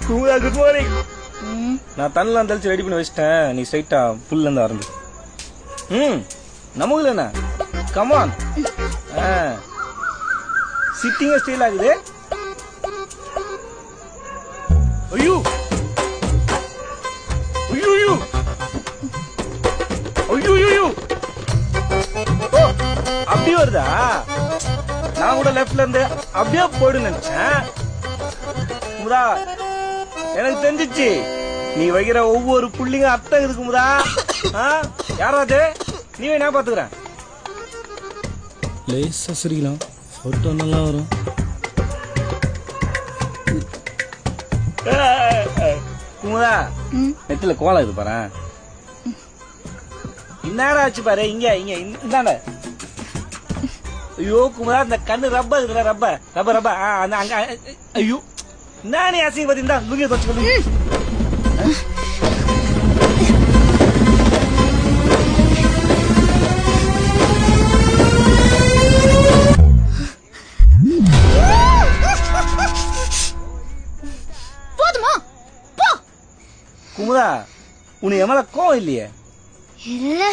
Kumudha good morning. நான் தண்ணெல்லாம் தெளிச்சு ready பண்ணி வச்சிட்டேன். நீ ஸ்ட்ரைட்டா புல்ல இருந்து ஆரம்பி. நமக்கு என்ன கமான். சிட்டிங்க ஸ்டைல் ஆகுது. ஐயோ ஐயோ ஐயோ ஐயோ ஐயோ அப்படியே வருதா? நான் கூட லெப்ட்ல இருந்து அப்படியே போயிடு நினைச்சேன். குமுதா எனக்கு தெரிஞ்சிச்சு, நீ வைக்கிற ஒவ்வொரு புள்ளிங்க அர்த்தம் இருக்கு குமுதா. யாராவது நீ நான் பாத்துக்கிறேன். லேசா சிரிக்கலாம், போட்டோ நல்லா வரும். குமுதா நெத்தில கோலம் இது பாரு. இந்நேரம் ஆச்சு பாரு. இங்க இங்க இந்தாண்ட. ஐயோ குமுதா இந்த கண்ணு ரப்ப இருக்குல்ல, ரப்ப ரப்ப ரப்ப அங்க. ஐயோ நானே அசிங்க பத்தி இருந்தா லுங்கிய தொச்சு. போதுமா போ. குமுதா உனக்கு என் மேல கோவம் இல்லையே? இல்ல.